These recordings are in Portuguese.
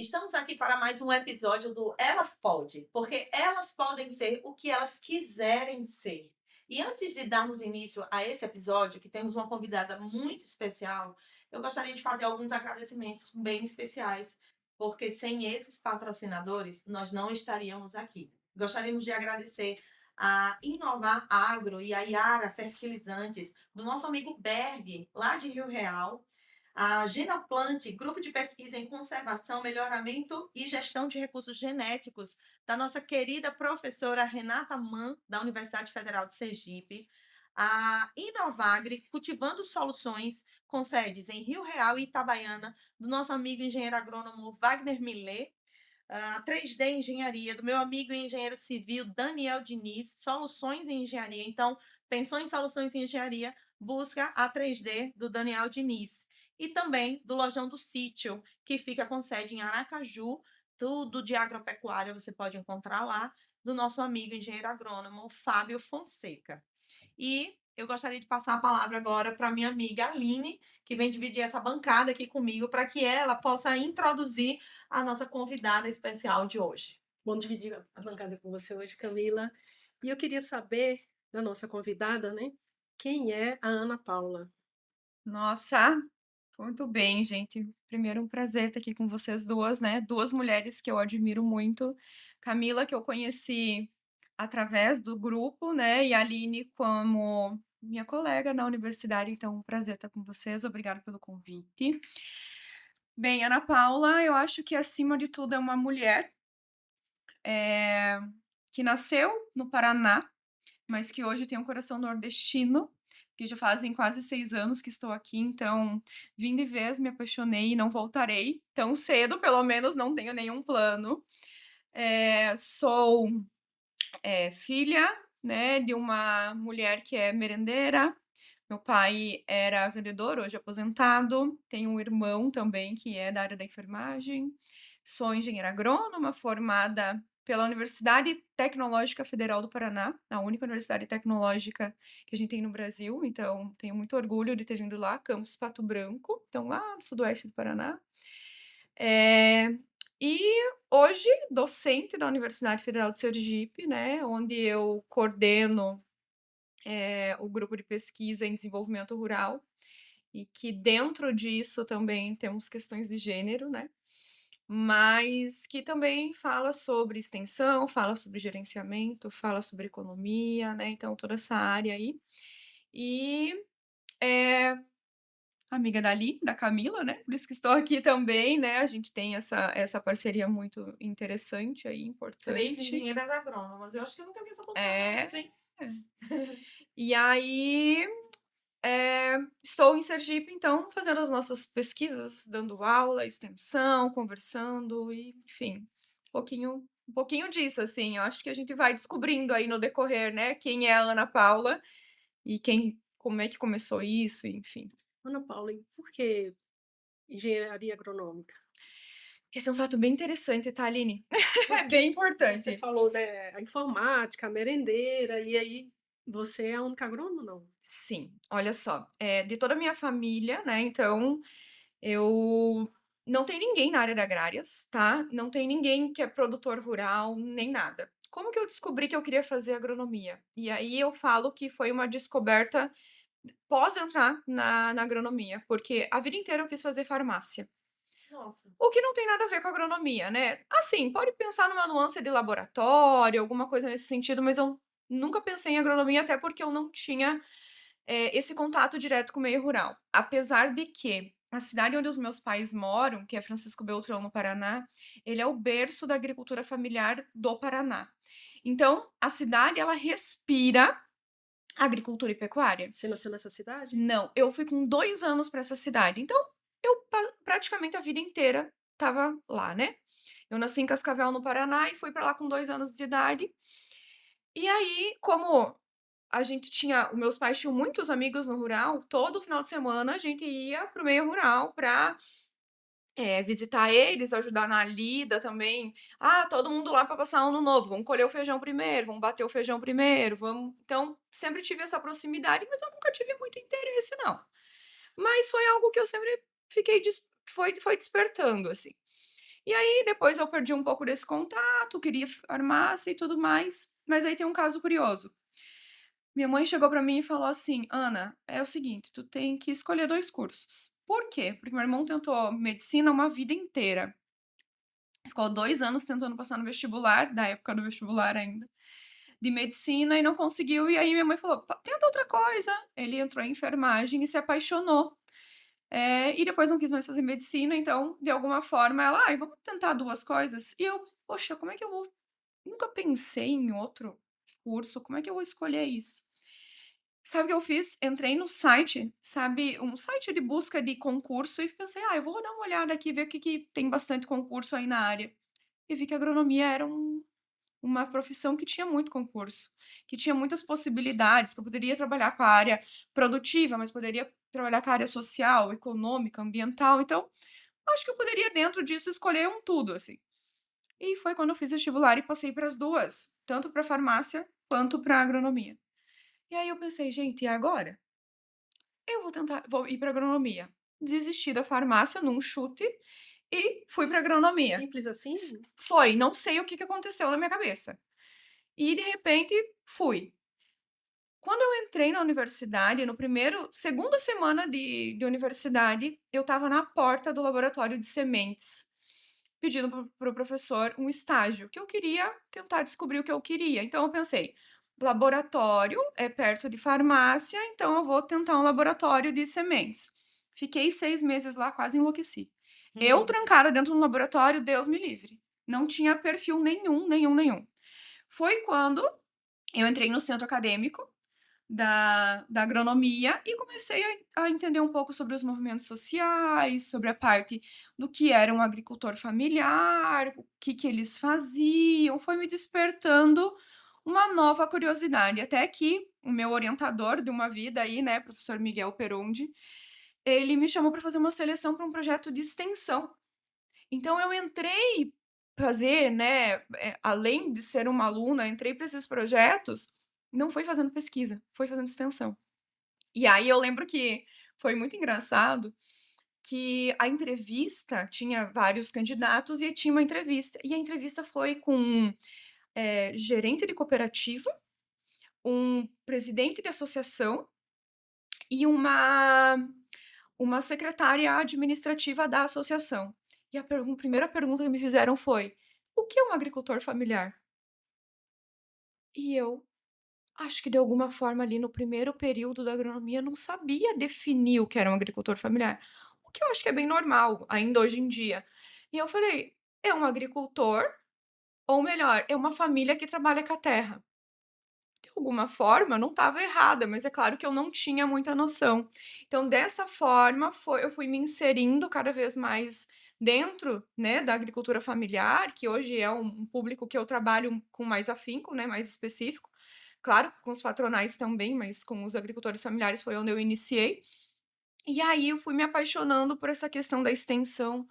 Estamos aqui para mais um episódio do Elas Pode, porque elas podem ser o que elas quiserem ser. E antes de darmos início a esse episódio, que temos uma convidada muito especial, eu gostaria de fazer alguns agradecimentos bem especiais, porque sem esses patrocinadores nós não estaríamos aqui. Gostaríamos de agradecer a Inovar Agro e a Yara Fertilizantes, do nosso amigo Berg, lá de Rio Real, a Genoplant, Grupo de Pesquisa em Conservação, Melhoramento e Gestão de Recursos Genéticos, da nossa querida professora Renata Mann, da Universidade Federal de Sergipe, a Inovagre, Cultivando Soluções, com sedes em Rio Real e Itabaiana, do nosso amigo engenheiro agrônomo Wagner Millet, a 3D Engenharia, do meu amigo engenheiro civil Daniel Diniz, Soluções em Engenharia. Então, pensou em soluções em engenharia, busca a 3D do Daniel Diniz. E também do Lojão do Sítio, que fica com sede em Aracaju, tudo de agropecuária você pode encontrar lá, do nosso amigo engenheiro agrônomo Fábio Fonseca. E eu gostaria de passar a palavra agora para minha amiga Aline, que vem dividir essa bancada aqui comigo, para que ela possa introduzir a nossa convidada especial de hoje. Bom dividir a bancada com você hoje, Camila. E eu queria saber da nossa convidada, né? Quem é a Ana Paula? Nossa, muito bem, gente. Primeiro, um prazer estar aqui com vocês duas, né? Duas mulheres que eu admiro muito. Camila, que eu conheci através do grupo, né? E a Aline como minha colega na universidade. Então, um prazer estar com vocês. Obrigada pelo convite. Bem, Ana Paula, eu acho que acima de tudo é uma mulher que nasceu no Paraná, mas que hoje tem um coração nordestino, que já fazem quase 6 anos que estou aqui, então vim de vez, me apaixonei e não voltarei tão cedo, pelo menos não tenho nenhum plano. Sou filha, né, de uma mulher que é merendeira. Meu pai era vendedor, hoje aposentado. Tenho um irmão também que é da área da enfermagem. Sou engenheira agrônoma, formada pela Universidade Tecnológica Federal do Paraná, a única universidade tecnológica que a gente tem no Brasil. Então, tenho muito orgulho de ter vindo lá, campus Pato Branco, então lá no sudoeste do Paraná. E hoje, docente da Universidade Federal de Sergipe, né, onde eu coordeno o grupo de pesquisa em desenvolvimento rural, e que dentro disso também temos questões de gênero, né? Mas que também fala sobre extensão, fala sobre gerenciamento, fala sobre economia, né? Então, toda essa área aí. E é amiga da Camila, né? Por isso que estou aqui também, né? A gente tem essa parceria muito interessante aí, 3 importante. engenheiras agrônomas. Eu acho que eu nunca vi essa palavra É. antes, hein? E aí, estou em Sergipe, então, fazendo as nossas pesquisas, dando aula, extensão, conversando e, enfim, um pouquinho disso, assim. Eu acho que a gente vai descobrindo aí no decorrer, né, quem é a Ana Paula e como é que começou isso, enfim. Ana Paula, e por que engenharia agronômica? Esse é um fato bem interessante, tá, Aline? É bem Porque você importante. falou, né, a informática, a merendeira, e aí você é a única agrônoma, não? Sim, olha só, de toda a minha família, né, então eu não tem ninguém na área de agrárias, tá, não tem ninguém que é produtor rural, nem nada. Como que eu descobri que eu queria fazer agronomia? E aí eu falo que foi uma descoberta pós entrar na agronomia, porque a vida inteira eu quis fazer farmácia. Nossa. O que não tem nada a ver com agronomia, né. Assim, pode pensar numa nuance de laboratório, alguma coisa nesse sentido, mas eu nunca pensei em agronomia, até porque eu não tinha esse contato direto com o meio rural. Apesar de que a cidade onde os meus pais moram, que é Francisco Beltrão, no Paraná, ele é o berço da agricultura familiar do Paraná. Então, a cidade, ela respira agricultura e pecuária. Você nasceu nessa cidade? Não, eu fui com 2 anos para essa cidade, então eu praticamente a vida inteira estava lá, né. Eu nasci em Cascavel, no Paraná, e fui para lá com 2 anos de idade. E aí, como a gente tinha os meus pais tinham muitos amigos no rural, todo final de semana a gente ia para o meio rural para visitar eles, ajudar na lida também. "Ah, todo mundo lá para passar ano novo, vamos colher o feijão primeiro, vamos bater o feijão primeiro, vamos", então sempre tive essa proximidade, mas eu nunca tive muito interesse não. Mas foi algo que eu sempre fiquei foi despertando, assim. E aí depois eu perdi um pouco desse contato, queria farmácia e tudo mais, mas aí tem um caso curioso. Minha mãe chegou pra mim e falou assim: "Ana, é o seguinte, tu tem que escolher 2 cursos". Por quê? Porque meu irmão tentou medicina uma vida inteira. Ficou 2 anos tentando passar no vestibular, da época do vestibular ainda, de medicina e não conseguiu, e aí minha mãe falou: Tenta outra coisa". Ele entrou em enfermagem e se apaixonou. E depois não quis mais fazer medicina, então, de alguma forma, ela: "Ai, vamos tentar 2 coisas?". E eu: "Poxa, como é que eu vou nunca pensei em outro curso, como é que eu vou escolher isso?". Sabe o que eu fiz? Entrei no site, sabe, um site de busca de concurso e pensei: "Ah, eu vou dar uma olhada aqui, ver o que que tem bastante concurso aí na área". E vi que a agronomia era uma profissão que tinha muito concurso, que tinha muitas possibilidades, que eu poderia trabalhar com a área produtiva, mas poderia trabalhar com a área social, econômica, ambiental, então, acho que eu poderia dentro disso escolher um tudo, assim. E foi quando eu fiz vestibular e passei para as 2, tanto para farmácia quanto para agronomia. E aí eu pensei: "Gente, e agora? Eu vou ir para agronomia". Desisti da farmácia num chute e fui para agronomia. Simples assim? Foi, não sei o que que aconteceu na minha cabeça. E de repente fui. Quando eu entrei na universidade, no primeiro segunda semana de universidade, eu estava na porta do laboratório de sementes, pedindo para o professor um estágio, que eu queria tentar descobrir o que eu queria. Então eu pensei: laboratório é perto de farmácia, então eu vou tentar um laboratório de sementes. Fiquei 6 meses lá, quase enlouqueci. Eu Hum. trancada dentro de um laboratório, Deus me livre. Não tinha perfil nenhum, nenhum, nenhum. Foi quando eu entrei no centro acadêmico da agronomia e comecei a entender um pouco sobre os movimentos sociais, sobre a parte do que era um agricultor familiar, o que que eles faziam, foi me despertando uma nova curiosidade, até que o meu orientador de uma vida aí, né, professor Miguel Perondi, ele me chamou para fazer uma seleção para um projeto de extensão. Então eu entrei fazer, né, além de ser uma aluna, entrei para esses projetos, não foi fazendo pesquisa, foi fazendo extensão. E aí eu lembro que foi muito engraçado que a entrevista tinha vários candidatos e tinha uma entrevista. E a entrevista foi com, gerente de cooperativa, um presidente de associação e uma secretária administrativa da associação. E a primeira pergunta que me fizeram foi: "O que é um agricultor familiar?". E eu acho que de alguma forma ali no primeiro período da agronomia eu não sabia definir o que era um agricultor familiar, o que eu acho que é bem normal ainda hoje em dia. E eu falei: "É um agricultor, ou melhor, é uma família que trabalha com a terra". De alguma forma, eu não estava errada, mas é claro que eu não tinha muita noção. Então, dessa forma, eu fui me inserindo cada vez mais dentro, né, da agricultura familiar, que hoje é um público que eu trabalho com mais afinco, né, mais específico. Claro, com os patronais também, mas com os agricultores familiares foi onde eu iniciei. E aí eu fui me apaixonando por essa questão da extensão,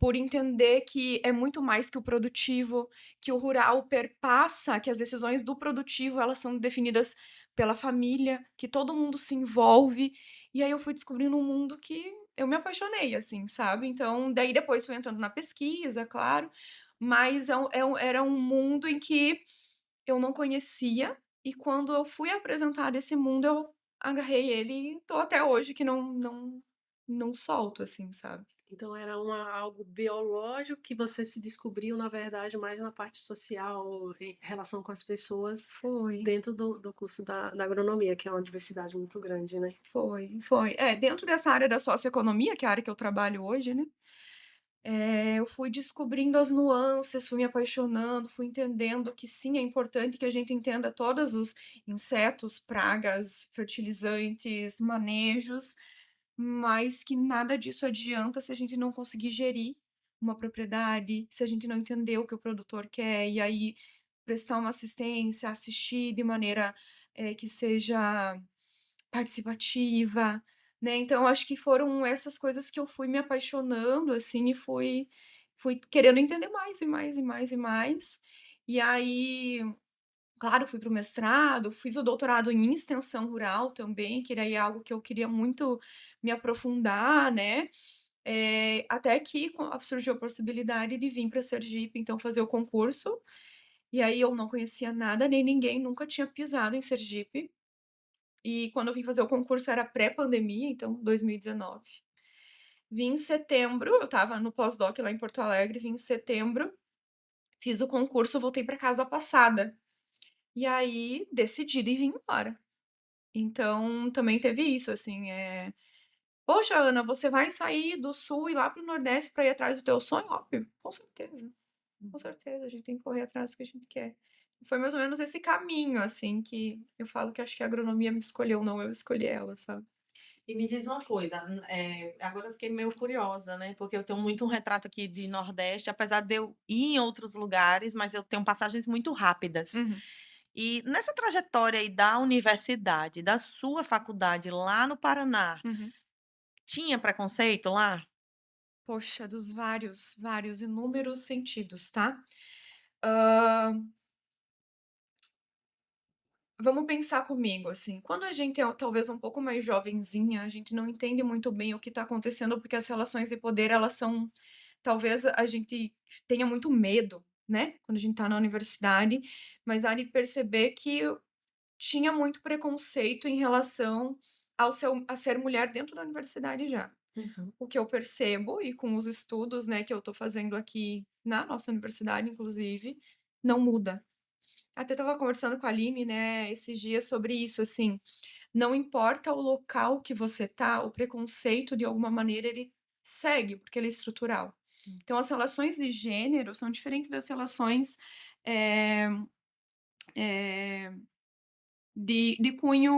por entender que é muito mais que o produtivo, que o rural perpassa, que as decisões do produtivo, elas são definidas pela família, que todo mundo se envolve. E aí eu fui descobrindo um mundo que eu me apaixonei, assim, sabe. Então, daí depois fui entrando na pesquisa, claro, mas era um mundo em que eu não conhecia, e quando eu fui apresentada esse mundo, eu agarrei ele e tô até hoje que não solto, assim, sabe. Então era algo biológico que você se descobriu, na verdade, mais na parte social, em relação com as pessoas, Foi. dentro do curso da agronomia, que é uma diversidade muito grande, né. Foi. É, dentro dessa área da socioeconomia, que é a área que eu trabalho hoje, né, eu fui descobrindo as nuances, fui me apaixonando, fui entendendo que sim, é importante que a gente entenda todos os insetos, pragas, fertilizantes, manejos, mas que nada disso adianta se a gente não conseguir gerir uma propriedade, se a gente não entender o que o produtor quer, e aí prestar uma assistência, assistir de maneira, que seja participativa, né, então acho que foram essas coisas que eu fui me apaixonando, assim, e fui querendo entender mais e mais e mais e mais. E aí, claro, fui para o mestrado, fiz o doutorado em extensão rural também, que daí é algo que eu queria muito me aprofundar, né. Até que surgiu a possibilidade de vir para Sergipe, então fazer o concurso, e aí eu não conhecia nada nem ninguém, nunca tinha pisado em Sergipe, e quando eu vim fazer o concurso era pré-pandemia, então 2019. Vim em setembro, eu estava no pós-doc lá em Porto Alegre, vim em setembro, fiz o concurso, voltei para casa passada. E aí decidi de vir embora. Então também teve isso, assim, "Poxa, Ana, você vai sair do sul e ir lá para o nordeste para ir atrás do teu sonho?" Óbvio, com certeza, a gente tem que correr atrás do que a gente quer. Foi mais ou menos esse caminho, assim, que eu falo que acho que a agronomia me escolheu, não eu escolhi ela, sabe. E me diz uma coisa, agora eu fiquei meio curiosa, né? Porque eu tenho muito um retrato aqui de Nordeste, apesar de eu ir em outros lugares, mas eu tenho passagens muito rápidas. Uhum, E nessa trajetória aí da universidade, da sua faculdade lá no Paraná, uhum. tinha preconceito lá? Poxa, dos vários, inúmeros sentidos, tá. Hã, Vamos pensar comigo, assim, quando a gente é talvez um pouco mais jovenzinha, a gente não entende muito bem o que está acontecendo, porque as relações de poder elas são talvez a gente tenha muito medo, né, quando a gente está na universidade, mas há de perceber que tinha muito preconceito em relação a ser mulher dentro da universidade já. Uhum. O que eu percebo e com os estudos, né, que eu estou fazendo aqui na nossa universidade inclusive, não muda. Até estava conversando com a Aline, né, esses dias sobre isso, assim, não importa o local que você tá, o preconceito de alguma maneira ele segue, porque ele é estrutural. Então as relações de gênero são diferentes das relações, eh eh, de cunho,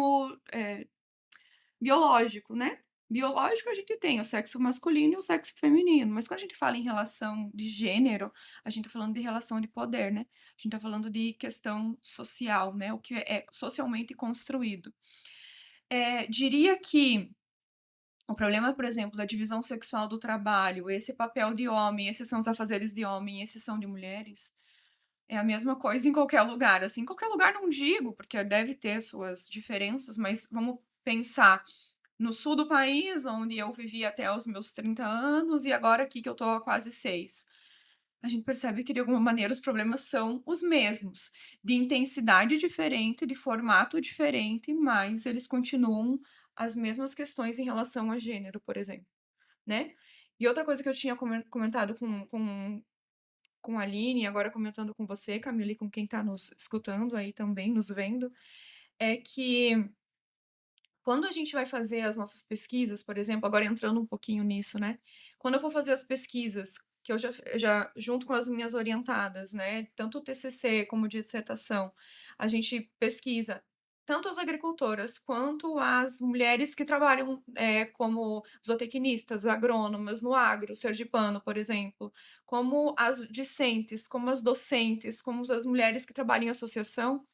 biológico, né. Biológico a gente tem o sexo masculino e o sexo feminino, mas quando a gente fala em relação de gênero, a gente tá falando de relação de poder, né. A gente tá falando de questão social, né, o que é socialmente construído. Diria que o problema, por exemplo, da divisão sexual do trabalho, esse papel de homem, esses são os afazeres de homem, esses são de mulheres, é a mesma coisa em qualquer lugar, assim, em qualquer lugar não digo, porque deve ter suas diferenças, mas vamos pensar no sul do país, onde eu vivi até os meus 30 anos, e agora aqui que eu tô há quase 6. A gente percebe que de alguma maneira os problemas são os mesmos, de intensidade diferente, de formato diferente, mas eles continuam as mesmas questões em relação a gênero, por exemplo, né. E outra coisa que eu tinha comentado com a Aline, agora comentando com você, Camila, e com quem está nos escutando aí também, nos vendo, é que quando a gente vai fazer as nossas pesquisas, por exemplo, agora entrando um pouquinho nisso, né, quando eu vou fazer as pesquisas, que eu já junto com as minhas orientadas, né, tanto o TCC como dissertação, a gente pesquisa tanto as agricultoras quanto as mulheres que trabalham, como zootecnistas, agrônomas no agro sergipano, por exemplo, como as discentes, como as docentes, como as mulheres que trabalham em associação,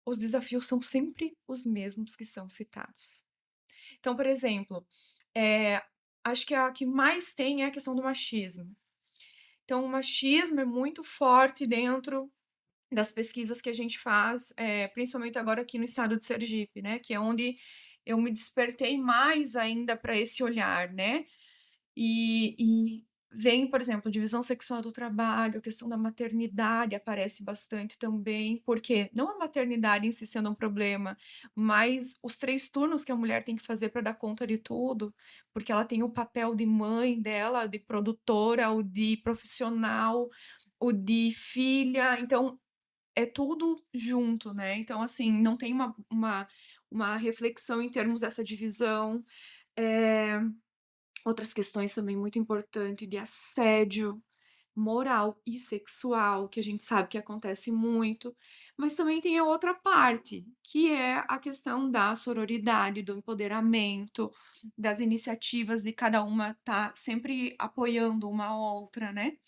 os desafios são sempre os mesmos que são citados. Então, por exemplo, eh, acho que a que mais tem é a questão do machismo. Então, o machismo é muito forte dentro das pesquisas que a gente faz, principalmente agora aqui no estado de Sergipe, né, que é onde eu me despertei mais ainda para esse olhar, né. E vem, por exemplo, divisão sexual do trabalho, a questão da maternidade aparece bastante também, porque não a maternidade em si sendo um problema, mas os 3 turnos que a mulher tem que fazer para dar conta de tudo, porque ela tem o papel de mãe dela, de produtora, o de profissional, o de filha, então é tudo junto, né. Então, assim, não tem uma reflexão em termos dessa divisão. Eh Outras questões também muito importante de assédio moral e sexual, que a gente sabe que acontece muito, mas também tem a outra parte, que é a questão da sororidade, do empoderamento, das iniciativas de cada uma tá sempre apoiando uma a outra, né.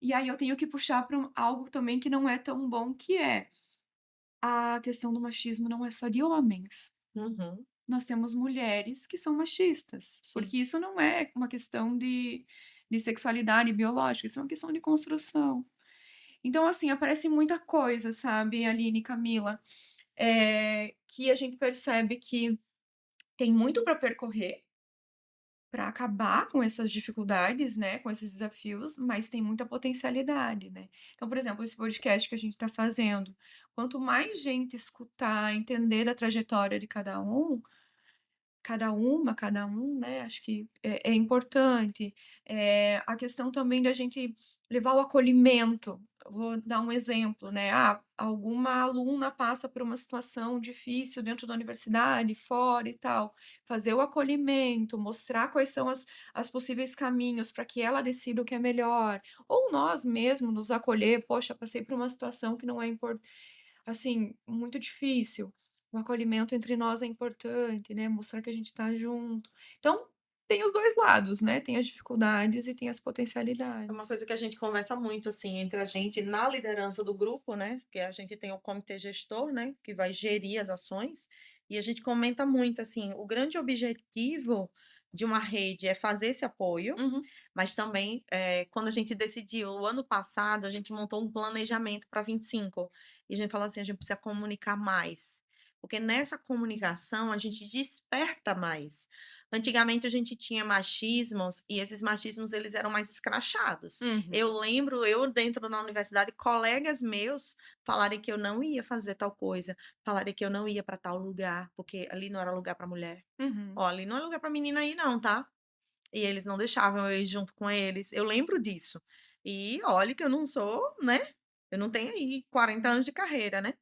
E aí eu tenho que puxar para algo também que não é tão bom, que é a questão do machismo não é só de homens. Uhum. Nós temos mulheres que são machistas, Sim. porque isso não é uma questão de sexualidade biológica, isso é uma questão de construção. Então, assim, aparece muita coisa, sabe, Aline e Camila, que a gente percebe que tem muito para percorrer, para acabar com essas dificuldades, né, com esses desafios, mas tem muita potencialidade, né. Então, por exemplo, esse podcast que a gente está fazendo, quanto mais gente escutar, entender a trajetória de cada um, né, acho que é importante. A questão também da gente levar o acolhimento. Eu vou dar um exemplo, né, alguma aluna passa por uma situação difícil dentro da universidade, fora e tal, fazer o acolhimento, mostrar quais são as possíveis caminhos para que ela decida o que é melhor, ou nós mesmos nos acolher: "Poxa, passei por uma situação que não é assim, muito difícil. O acolhimento entre nós é importante, né, mostrar que a gente está junto. Então, tem os 2 lados, né, tem as dificuldades e tem as É uma potencialidades. coisa que a gente conversa muito, assim, entre a gente na liderança do grupo, né, que a gente tem o comitê gestor, né, que vai gerir as ações, e a gente comenta muito, assim, o grande objetivo de uma rede é fazer esse apoio, Uhum. mas também, quando a gente decidiu, o ano passado, a gente montou um planejamento para 25, e a gente falou assim: "A gente precisa comunicar mais", porque nessa comunicação a gente desperta mais. Antigamente a gente tinha machismos e esses machismos eles eram mais escrachados. Uhum. Eu lembro, eu dentro da universidade, colegas meus falarem que eu não ia fazer tal coisa, falarem que eu não ia para tal lugar, porque ali não era lugar para mulher. Uhum. Ó, ali não é lugar para menina ir não, tá? E eles não deixavam eu ir junto com eles. Eu lembro disso. E olhe que eu não sou, né? Eu não tenho aí 40 anos de carreira, né?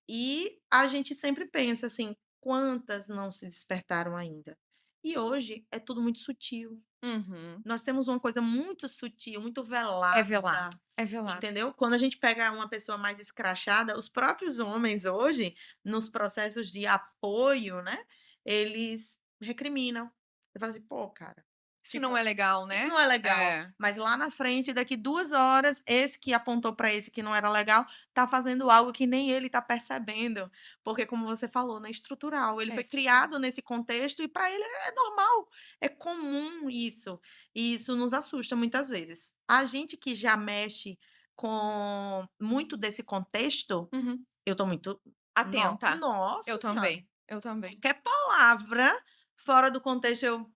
E a gente sempre pensa assim: "Quantas não se despertaram ainda?". E hoje é tudo muito sutil. Uhum. Nós temos uma coisa muito sutil, muito É velado, velada, é velado. entendeu? Quando a gente pega uma pessoa mais escrachada, os próprios homens hoje, nos processos de apoio, né, eles recriminam. Eu falo assim: "Pô, cara, Isso não tipo, é legal, isso né? não é legal, É, mas lá na frente, daqui 2 horas, esse que apontou para esse que não era legal, tá fazendo algo que nem ele tá percebendo, porque como você falou, né, estrutural, ele é foi estrutural. criado nesse contexto e para ele é normal, é comum isso, e isso nos assusta muitas vezes. A gente que já mexe com muito desse contexto, Uhum. eu tô muito Atenta. Eu nossa senhora, também, eu também. qualquer palavra fora do contexto eu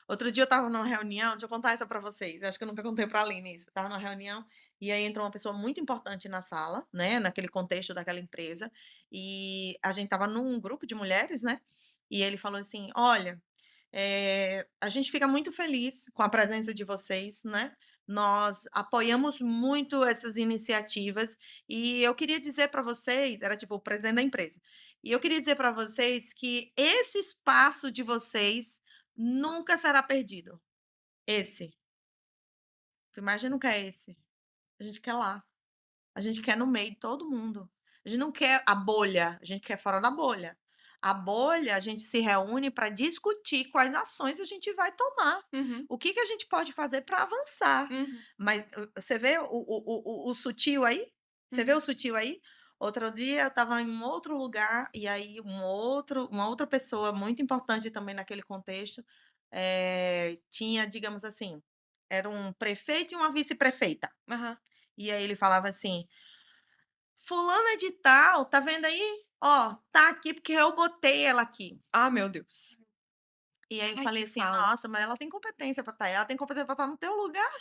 outro dia eu estava numa reunião, deixa eu contar essa pra vocês, eu acho que eu nunca contei pra Aline isso. Eu estava numa reunião, e aí entrou uma pessoa muito importante na sala, né, naquele contexto daquela empresa, e a gente estava num grupo de mulheres, né, e ele falou assim: "Olha, a gente fica muito feliz com a presença de vocês, né, nós apoiamos muito essas iniciativas, e eu queria dizer para vocês", era tipo o presidente da empresa, "e eu queria dizer para vocês que esse espaço de vocês nunca será perdido. Esse. Tu imagina o que é esse? A gente quer lá. A gente quer no meio de todo mundo. A gente não quer a bolha, a gente quer fora da bolha. A bolha, a gente se reúne para discutir quais ações a gente vai tomar. Uhum. O que que a gente pode fazer para avançar. Uhum. Mas você vê o sutil aí? Você vê o Uhum. sutil aí? Outro dia eu estava em um outro lugar e aí uma outra pessoa muito importante também naquele contexto, tinha, digamos assim, era um prefeito e uma vice-prefeita. Aham. E aí ele falava assim: "Fulana de tal, tá vendo aí? Ó, tá aqui porque eu botei ela aqui". Ah, meu Deus. E aí eu Ai, falei que assim: fala. "Nossa, mas ela tem competência pra estar aí, ela tem competência pra estar no teu lugar,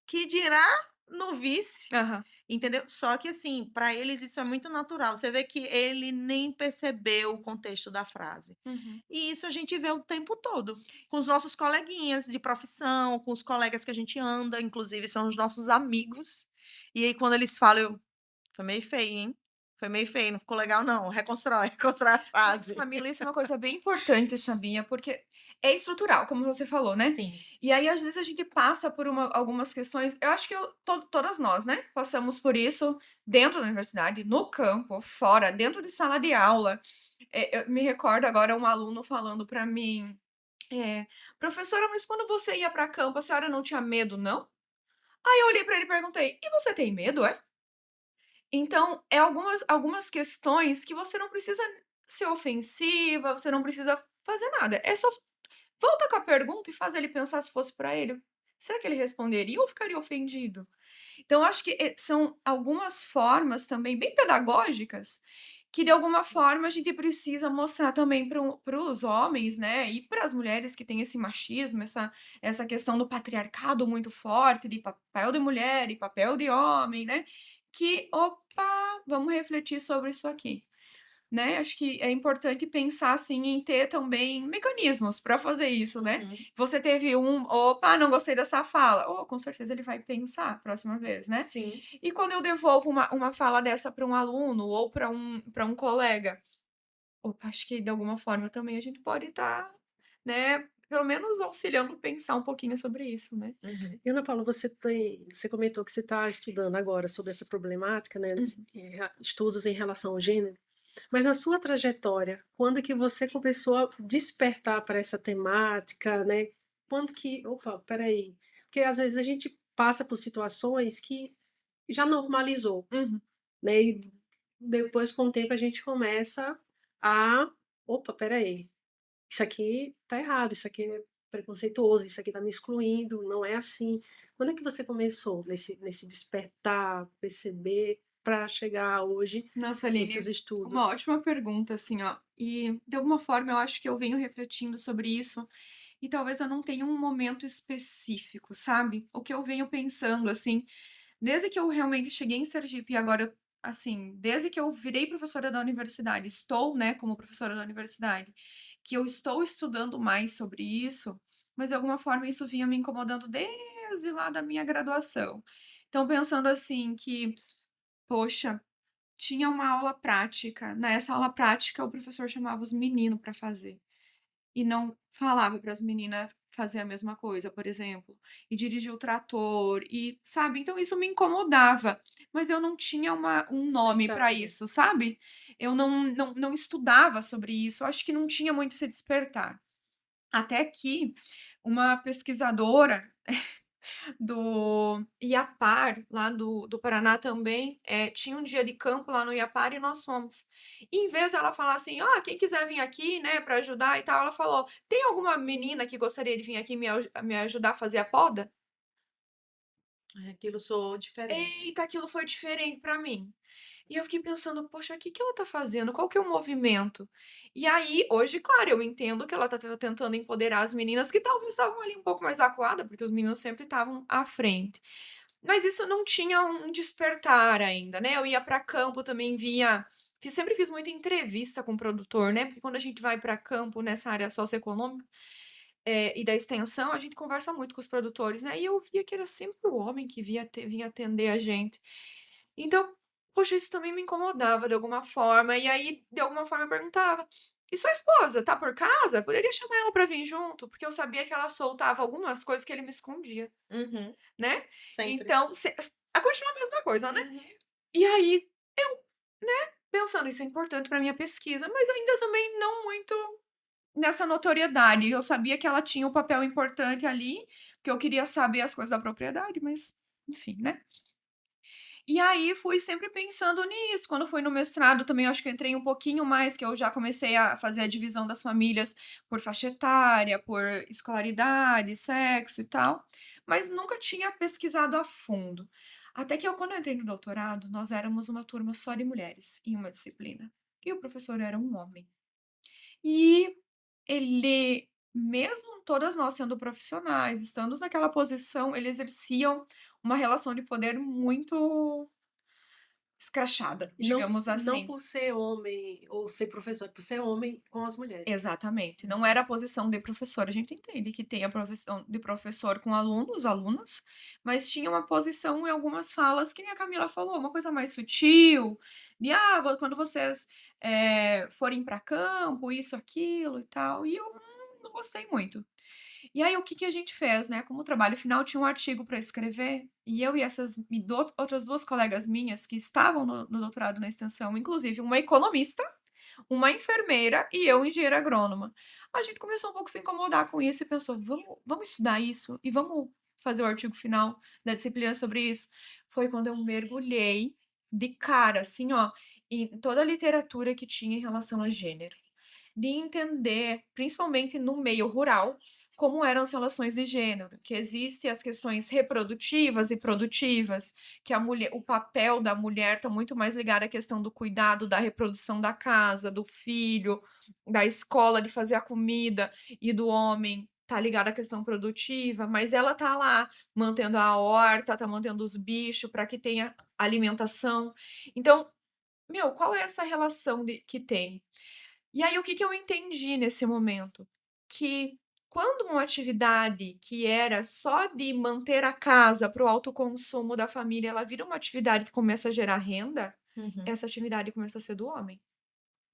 que dirá no vice", Aham. entendeu? Só que assim, pra eles isso é muito natural, você vê que ele nem percebeu o contexto da frase. Uhum. E isso a gente vê o tempo todo, com os nossos coleguinhas de profissão, com os colegas que a gente anda, inclusive são os nossos amigos. E aí quando eles falam eu: "Foi meio feio, hein? Foi meio feio, não ficou legal não, reconstrói, reconstrói a Mas, frase". Camila, isso é uma coisa bem importante, sabia? Porque é estrutural, como você falou, né? Sim, E aí, às vezes, a gente passa por algumas questões. Eu acho que todas nós, né? Passamos por isso dentro da universidade, no campo, fora, dentro de sala de aula. Eu me recordo agora um aluno falando para mim: professora, mas quando você ia para campo, a senhora não tinha medo, não? Aí eu olhei para ele e perguntei: e você tem medo, é? Então, é algumas questões que você não precisa ser ofensiva, você não precisa fazer nada. É só volta com a pergunta e faz ele pensar se fosse para ele. Será que ele responderia ou ficaria ofendido? Então, eu acho que são algumas formas também bem pedagógicas que de alguma forma a gente precisa mostrar também para os homens, né, e para as mulheres que têm esse machismo, essa questão do patriarcado muito forte, de papel de mulher e papel de homem, né, que: "Opa, vamos refletir sobre isso aqui". Né, acho que é importante pensar, assim, em ter também mecanismos para fazer isso, né. Uhum. Você teve um: "Opa, não gostei dessa fala", oh, com certeza ele vai pensar a próxima vez, né. Sim. E quando eu devolvo uma fala dessa para um aluno ou para um colega, opa, acho que de alguma forma também a gente pode estar, né, pelo menos auxiliando pensar um pouquinho sobre isso, né. Uhum. E Ana Paula, você comentou que você está estudando agora sobre essa problemática, né, Uhum. estudos em relação ao gênero, mas na sua trajetória, quando que você começou a despertar para essa temática, né? Quando que, opa, peraí, porque às vezes a gente passa por situações que já normalizou, Uhum. né? E depois, com o tempo, a gente começa a, opa, peraí, isso aqui tá errado, isso aqui é preconceituoso, isso aqui tá me excluindo, não é assim. Quando é que você começou nesse despertar, perceber, para chegar hoje Nossa, nos seus Aline, uma estudos? ótima pergunta, assim, ó, e de alguma forma eu acho que eu venho refletindo sobre isso. E talvez eu não tenha um momento específico, sabe? O que eu venho pensando, assim, desde que eu realmente cheguei em Sergipe e agora, assim, desde que eu virei professora da universidade, estou, né, como professora da universidade, que eu estou estudando mais sobre isso, mas de alguma forma isso vinha me incomodando desde lá da minha graduação. Então, pensando assim, que, poxa, tinha uma aula prática, nessa aula prática o professor chamava os meninos para fazer. E não falava para as meninas fazer a mesma coisa, por exemplo, e dirigir o trator e, sabe, então isso me incomodava, mas eu não tinha um nome para Despertar, né? isso, sabe. Eu não estudava sobre isso, eu acho que não tinha muito esse despertar. Até que uma pesquisadora do Iapar, lá do Paraná também, tinha um dia de campo lá no Iapar e nós fomos. E em vez dela falar assim: "Ah, quem quiser vir aqui, né, para ajudar e tal", ela falou: "Tem alguma menina que gostaria de vir aqui me ajudar a fazer a poda?". Aquilo soou diferente. Eita, aquilo foi diferente para mim. E eu fiquei pensando: "Poxa, o que que ela tá fazendo? Qual que é o movimento?". E aí, hoje, claro, eu entendo que ela tá tentando empoderar as meninas que talvez estavam ali um pouco mais acuadas, porque os meninos sempre estavam à frente. Mas isso não tinha um despertar ainda, né, eu ia para campo, também via sempre fiz muita entrevista com o produtor, né, porque quando a gente vai para campo nessa área socioeconômica, e da extensão, a gente conversa muito com os produtores, né, e eu via que era sempre o homem que vinha atender a gente. Então, poxa, isso também me incomodava de alguma forma, e aí, de alguma forma, eu perguntava: "E sua esposa, tá por casa? Poderia chamar ela para vir junto?", porque eu sabia que ela soltava algumas coisas que ele me escondia, Uhum. né. Sempre. Então, continua a mesma coisa, né. Uhum. E aí, eu, né, pensando, isso é importante para minha pesquisa, mas ainda também não muito nessa notoriedade. Eu sabia que ela tinha um papel importante ali, porque eu queria saber as coisas da propriedade, mas enfim, né. E aí fui sempre pensando nisso, quando fui no mestrado também eu acho que eu entrei um pouquinho mais, que eu já comecei a fazer a divisão das famílias por faixa etária, por escolaridade, sexo e tal, mas nunca tinha pesquisado a fundo. Até que quando eu entrei no doutorado, nós éramos uma turma só de mulheres em uma disciplina, e o professor era um homem. E ele, mesmo todas nós sendo profissionais, estando naquela posição, ele exerciam uma relação de poder muito escrachada, E não, digamos não assim. por ser homem ou ser professor, é por ser homem com as mulheres. Exatamente, não era a posição de professor, a gente entende que tem a profissão de professor com alunos, alunas, mas tinha uma posição em algumas falas, que nem a Camila falou, uma coisa mais sutil, de: "Ah, quando vocês, forem para campo, isso, aquilo e tal", e eu não gostei muito. E aí o que que a gente fez, né, como trabalho final tinha um artigo para escrever, e eu e essas outras 2 colegas minhas que estavam no doutorado na extensão, inclusive uma economista, uma enfermeira e eu engenheira agrônoma. A gente começou um pouco a se incomodar com isso e pensou: "Vamos estudar isso e vamos fazer o artigo final da disciplina sobre isso". Foi quando eu mergulhei de cara, assim, ó, em toda a literatura que tinha em relação a gênero. De entender, principalmente no meio rural, como eram as relações de gênero, que existem as questões reprodutivas e produtivas, que o papel da mulher está muito mais ligado à questão do cuidado da reprodução da casa, do filho, da escola, de fazer a comida, e do homem tá ligado à questão produtiva, mas ela tá lá mantendo a horta, tá mantendo os bichos para que tenha alimentação. Então, meu, qual é essa relação que tem? E aí, o que eu entendi nesse momento? Que quando uma atividade que era só de manter a casa para o autoconsumo da família, ela vira uma atividade que começa a gerar renda, Uhum. essa atividade começa a ser do homem.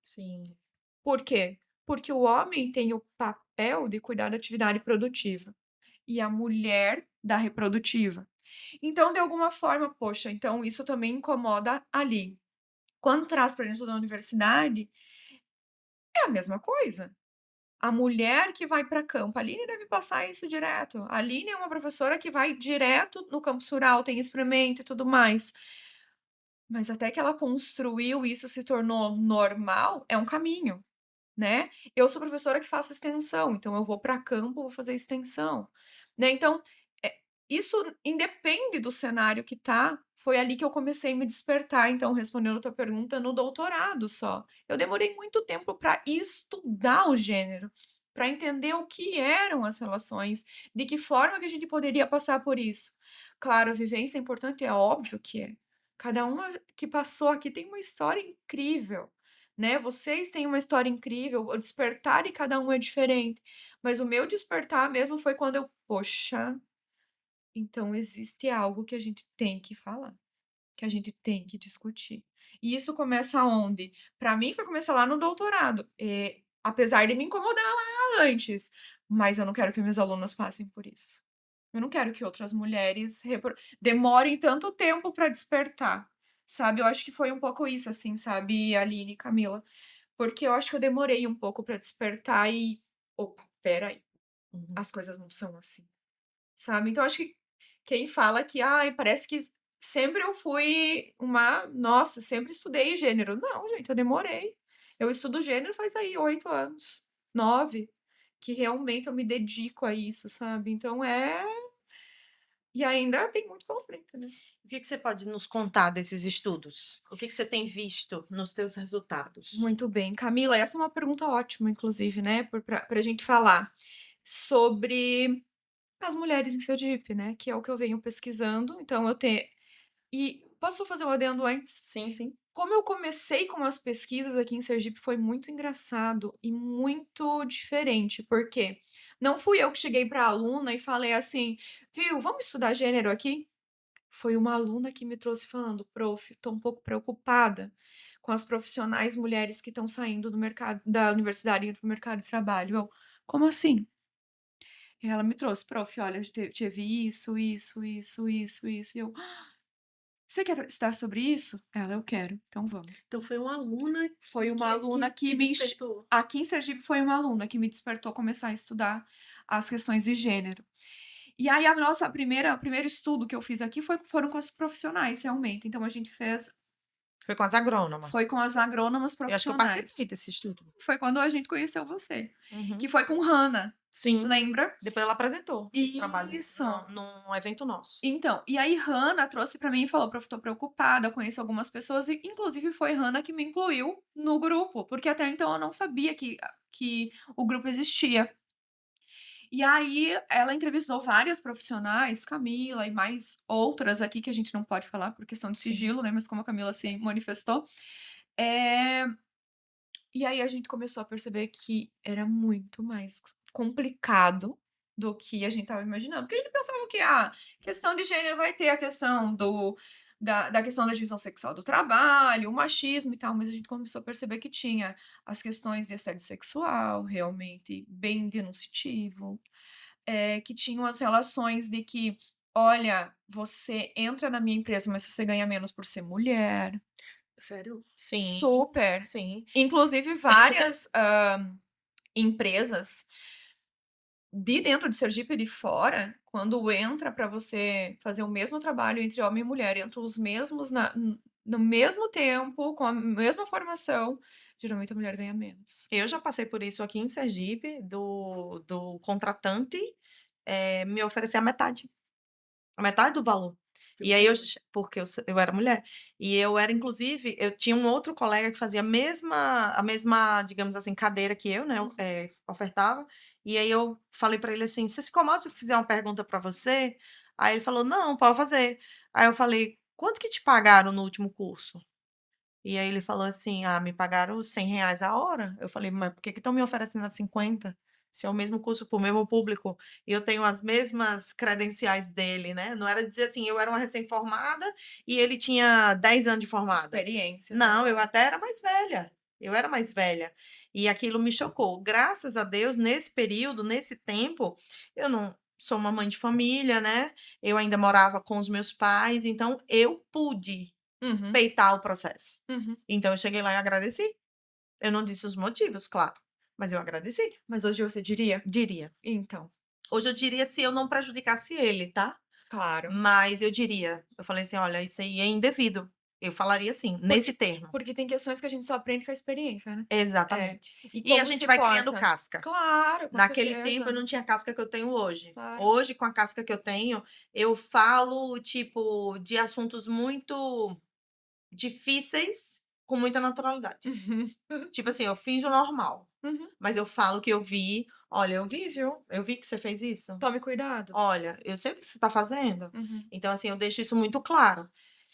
Sim. Por quê? Porque o homem tem o papel de cuidar da atividade produtiva e a mulher da reprodutiva. Então, de alguma forma, poxa, então isso também incomoda ali. Quando traz para dentro da universidade, é a mesma coisa. A mulher que vai para campo, a Aline deve passar isso direto. A Aline é uma professora que vai direto no campus rural, tem experimento e tudo mais. Mas até que ela construiu, isso se tornou normal, é um caminho, né? Eu sou professora que faço extensão, então eu vou para campo, vou fazer extensão, né? Então, isso independe do cenário que tá. Foi ali que eu comecei a me despertar, então, respondendo a tua pergunta, no doutorado só. Eu demorei muito tempo para estudar o gênero, para entender o que eram as relações, de que forma que a gente poderia passar por isso. Claro, a vivência é importante, é óbvio que é. Cada uma que passou aqui tem uma história incrível, né? Vocês têm uma história incrível, o despertar de cada um é diferente. Mas o meu despertar mesmo foi quando eu, poxa, então existe algo que a gente tem que falar, que a gente tem que discutir. E isso começa onde? Para mim foi começar lá no doutorado, apesar de me incomodar lá antes, mas eu não quero que minhas alunas passem por isso. Eu não quero que outras mulheres demorem tanto tempo para despertar, sabe? Eu acho que foi um pouco isso, assim, sabe, Aline e Camila? Porque eu acho que eu demorei um pouco para despertar e, opa, espera aí, Uhum. as coisas não são assim, sabe? Então acho que quem fala que, ai, parece que sempre eu fui nossa, sempre estudei gênero. Não, gente, eu demorei. Eu estudo gênero faz aí 8 anos, 9, que realmente eu me dedico a isso, sabe? Então e ainda tem muito pela frente, né? O que você pode nos contar desses estudos? O que você tem visto nos teus resultados? Muito bem. Camila, essa é uma pergunta ótima, inclusive, né, pra gente falar sobre as mulheres em Sergipe, né, que é o que eu venho pesquisando. Então e posso fazer um adendo antes? Sim, sim. Como eu comecei com as pesquisas aqui em Sergipe foi muito engraçado e muito diferente, porque não fui eu que cheguei para a aluna e falei assim: "Viu, vamos estudar gênero aqui?" Foi uma aluna que me trouxe falando: "Prof, estou um pouco preocupada com as profissionais mulheres que estão saindo do mercado da universidade e indo para o mercado de trabalho." Eu: "Como assim?" E ela me trouxe: "Prof, olha, tive isso, isso, isso, isso, isso." E eu: "Você quer estudar sobre isso?" Ela: "Eu quero, então vamos." Então foi uma aluna Foi uma aluna que que te me despertou. aqui em Sergipe foi uma aluna que me despertou a começar a estudar as questões de gênero. E aí o primeiro estudo que eu fiz aqui foram com as profissionais, realmente. Então a gente fez Foi com as agrônomas. foi com as agrônomas Eu acho que eu profissionais. participei desse estudo. Foi quando a gente conheceu você, Uhum. que foi com Hannah, Sim. lembra? Depois ela apresentou esse trabalho Isso. num evento nosso. Então, e aí Hannah trouxe pra mim e falou: "Prof, tô preocupada, eu conheço algumas pessoas", e inclusive foi Hannah que me incluiu no grupo, porque até então eu não sabia que o grupo existia. E aí ela entrevistou várias profissionais, Camila e mais outras aqui que a gente não pode falar por questão de Sim. sigilo, né, mas como a Camila se manifestou. Eh, e aí a gente começou a perceber que era muito mais complicado do que a gente estava imaginando, porque a gente pensava que a questão de gênero vai ter a questão da questão da divisão sexual do trabalho, o machismo e tal, mas a gente começou a perceber que tinha as questões de assédio sexual, realmente bem denunciativo, que tinham as relações de que, olha, você entra na minha empresa, mas você ganha menos por ser mulher. Sério? Sim. Super. Sim. Inclusive várias empresas de dentro de Sergipe e de fora, quando entra para você fazer o mesmo trabalho entre homem e mulher, entram os mesmos no mesmo tempo, com a mesma formação, geralmente a mulher ganha menos. Eu já passei por isso aqui em Sergipe, do contratante me oferecer a metade do valor. E aí porque eu era mulher. E eu era, inclusive, eu tinha um outro colega que fazia a mesma, digamos assim, cadeira que eu, né? Ofertava. E aí eu falei pra ele assim: você se incomoda se eu fizer uma pergunta pra você? Aí ele falou: não, pode fazer. Aí eu falei: quanto que te pagaram no último curso? E aí ele falou assim: ah, me pagaram R$ 100 a hora. Eu falei: mas por que estão me oferecendo a 50? Se é o mesmo curso para o mesmo público e eu tenho as mesmas credenciais dele, né? Não era dizer assim, eu era uma recém-formada e ele tinha 10 anos de formada. Experiência, né? Não, eu até era mais velha. Eu era mais velha. E aquilo me chocou. Graças a Deus, nesse período, nesse tempo, eu não sou uma mãe de família, né? Eu ainda morava com os meus pais, então eu pude Uhum, peitar o processo. uhum. Então eu cheguei lá e agradeci. Eu não disse os motivos, claro, mas eu agradeci. Mas hoje você diria? Diria. Então, Hoje eu diria se eu não prejudicasse ele, tá? claro. Mas eu diria, eu falei assim, olha, isso aí é indevido. Eu falaria assim, nesse termo. Porque tem questões que a gente só aprende com a experiência, né? Exatamente. E E a como gente se vai criando porta. casca. Claro, com Naquele certeza. tempo eu não tinha a casca que eu tenho hoje. Claro. Hoje, com a casca que eu tenho, eu falo, tipo, de assuntos muito difíceis com muita naturalidade. Tipo assim, eu finjo normal, Uhum. mas eu falo que eu vi. Olha, eu vi, viu? Eu vi que você fez isso. Tome cuidado. Olha, eu sei o que você está fazendo. Uhum. Então, assim, eu deixo isso muito claro.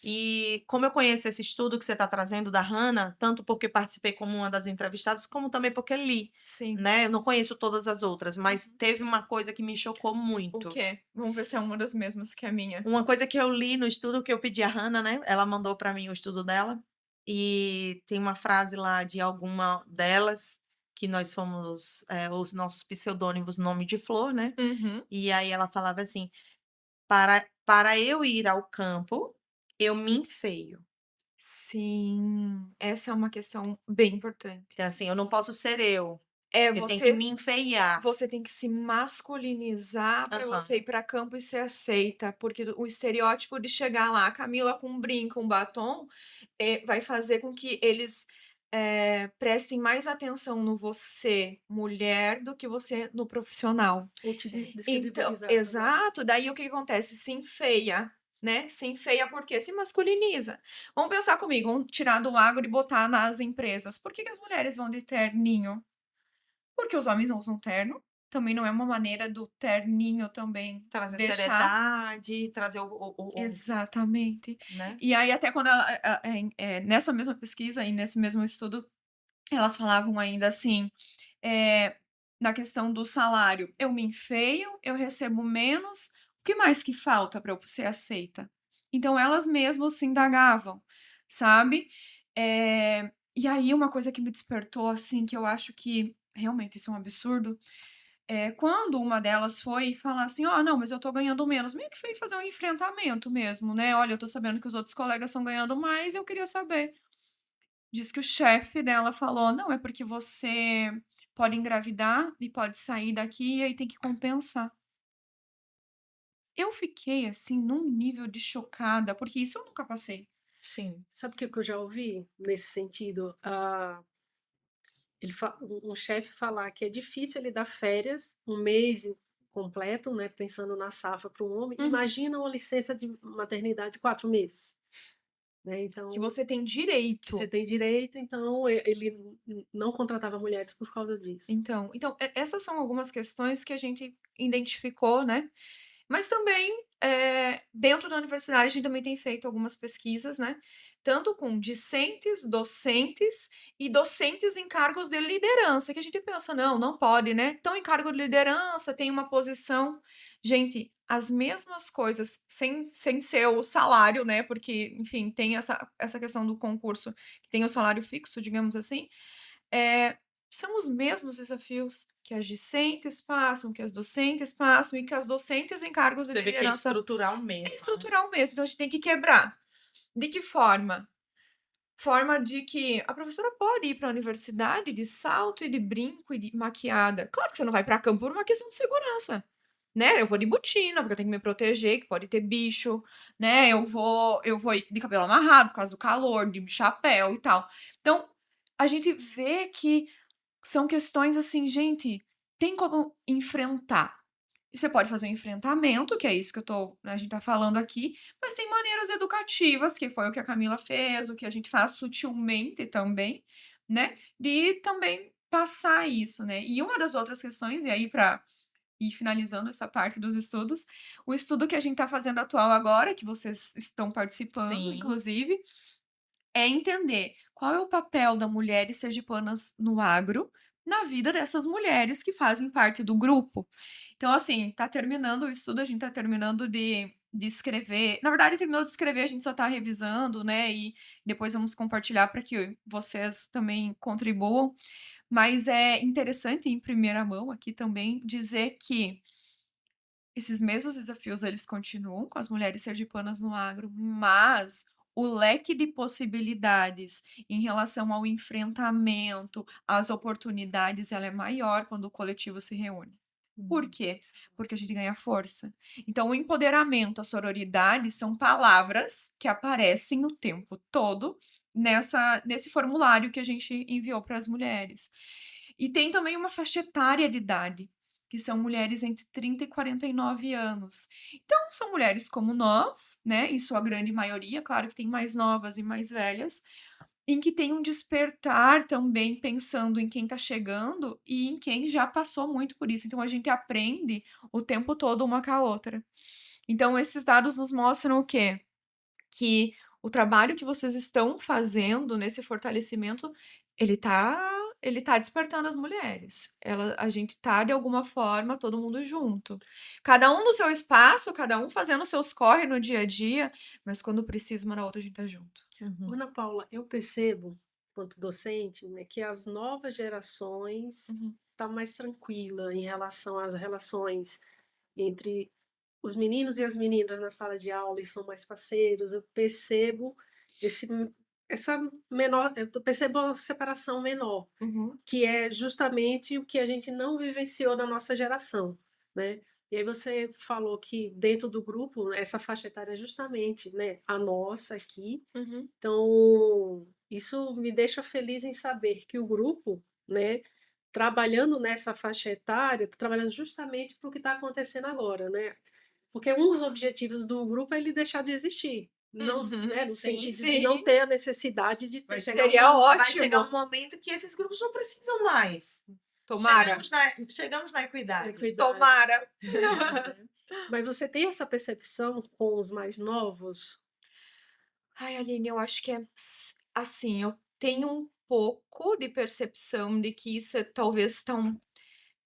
E como eu conheço esse estudo que você está trazendo da Hannah, tanto porque participei como uma das entrevistadas, como também porque li, Sim. né? Eu não conheço todas as outras, mas teve uma coisa que me chocou O muito. quê? Vamos ver se é uma das mesmas que a minha. Uma coisa que eu li no estudo que eu pedi a Hannah, né? Ela mandou para mim o estudo dela. E tem uma frase lá de alguma delas, que nós fomos os nossos pseudônimos nome de flor, né? Uhum. E aí ela falava assim: para eu ir ao campo, eu me enfeio. Sim, essa é uma questão bem importante. Então, assim, eu não posso ser eu. É, Eu tenho que me enfeiar. você tem que se masculinizar para Aham. você ir para campo e ser aceita, porque o estereótipo de chegar lá, a Camila com um brinco, um batom, vai fazer com que eles prestem mais atenção no você, mulher, do que você no profissional. Ou te Então, descredibilizar também. exato, daí o que acontece? Se enfeia, né? Se enfeia porque se masculiniza. Vamos pensar comigo, vamos tirar do agro e botar nas empresas. Por que as mulheres vão de terninho? Porque os homens não usam terno, também não é uma maneira do terninho também Trazer deixar. seriedade, trazer Exatamente. né? E aí até quando nessa mesma pesquisa e nesse mesmo estudo, elas falavam ainda assim, na questão do salário, eu me enfeio, eu recebo menos, o que mais que falta para eu ser aceita? Então elas mesmas se indagavam, sabe? E aí uma coisa que me despertou, assim, que eu acho que realmente isso é um absurdo, quando uma delas foi falar assim: "Ó, não, mas eu tô ganhando menos", meio que foi fazer um enfrentamento mesmo, né: "Olha, eu tô sabendo que os outros colegas estão ganhando mais e eu queria saber". Diz que o chefe dela falou: "Não, é porque você pode engravidar e pode sair daqui e aí tem que compensar". Eu fiquei, assim, num nível de chocada, porque isso eu nunca passei. Sim. Sabe o que eu já ouvi nesse sentido? Um chefe falar que é difícil ele dar férias, um mês completo, né, pensando na safra para um homem. Uhum. Imagina uma licença de maternidade de 4 meses. Né? Então, Que você tem direito. você tem direito, então ele não contratava mulheres por causa disso. Então, essas são algumas questões que a gente identificou, né? Mas também, dentro da universidade, a gente também tem feito algumas pesquisas, né? Tanto com discentes, docentes e docentes em cargos de liderança, que a gente pensa, não, não pode, né? Estão em cargo de liderança, tem uma posição. Gente, as mesmas coisas, sem ser o salário, né? Porque, enfim, tem essa questão do concurso, que tem o salário fixo, digamos assim. São os mesmos desafios que as discentes passam, que as docentes passam e que as docentes em cargos de Você vê que é liderança. estrutural mesmo. É estrutural mesmo, então a gente tem que quebrar. De que forma? Forma de que a professora pode ir para a universidade de salto e de brinco e de maquiada. Claro que você não vai para campo por uma questão de segurança, né? Eu vou de botina, porque eu tenho que me proteger, que pode ter bicho, né? Eu vou ir de cabelo amarrado por causa do calor, de chapéu e tal. Então, a gente vê que são questões assim, gente, tem como enfrentar. E você pode fazer um enfrentamento, que é isso que a gente tá falando aqui, mas tem maneiras educativas, que foi o que a Camila fez, o que a gente faz sutilmente também, né? De também passar isso, né? E uma das outras questões, e aí para ir finalizando essa parte dos estudos, o estudo que a gente tá fazendo atual agora, que vocês estão participando, Sim. inclusive, é entender qual é o papel da mulheres sergipanas no agro na vida dessas mulheres que fazem parte do grupo. Então, assim, tá terminando o estudo, a gente tá terminando de escrever. Na verdade, terminou de escrever, a gente só tá revisando, né? E depois vamos compartilhar para que vocês também contribuam. Mas é interessante, em primeira mão, aqui também, dizer que esses mesmos desafios, eles continuam com as mulheres sergipanas no agro, mas o leque de possibilidades em relação ao enfrentamento, às oportunidades, ela é maior quando o coletivo se reúne. Por quê? Porque a gente ganha força. Então, o empoderamento, a sororidade são palavras que aparecem o tempo todo nesse formulário que a gente enviou para as mulheres. E tem também uma faixa etária de idade, que são mulheres entre 30 e 49 anos. Então, são mulheres como nós, né? Em sua grande maioria, claro que tem mais novas e mais velhas, em que tem um despertar também pensando em quem está chegando e em quem já passou muito por isso. Então, a gente aprende o tempo todo uma com a outra. Então, esses dados nos mostram o quê? Que o trabalho que vocês estão fazendo nesse fortalecimento, ele tá despertando as mulheres. A gente tá, de alguma forma, todo mundo junto. Cada um no seu espaço, cada um fazendo seus corre no dia a dia, mas quando precisa uma na outra, a gente tá junto. Ana Paula, eu percebo, quanto docente, né, que as novas gerações Uhum. tá mais tranquila em relação às relações entre os meninos e as meninas na sala de aula, eles são mais parceiros. Eu percebo esse, essa menor, eu percebo a separação menor, Uhum. que é justamente o que a gente não vivenciou na nossa geração, né? E aí você falou que dentro do grupo, essa faixa etária é justamente, né, a nossa aqui. Uhum. Então, isso me deixa feliz em saber que o grupo, né, trabalhando nessa faixa etária, tá trabalhando justamente para o que está acontecendo agora, né? Porque um dos objetivos do grupo é ele deixar de existir. Não, né, no Sim, sentido de não sim. ter a necessidade de ter. Seria Vai chegar ótimo. um momento que esses grupos não precisam mais. Tomara. Chegamos na equidade. Equidade. Tomara. Mas você tem essa percepção com os mais novos? Ai, Aline, eu acho que é assim, eu tenho um pouco de percepção de que isso é talvez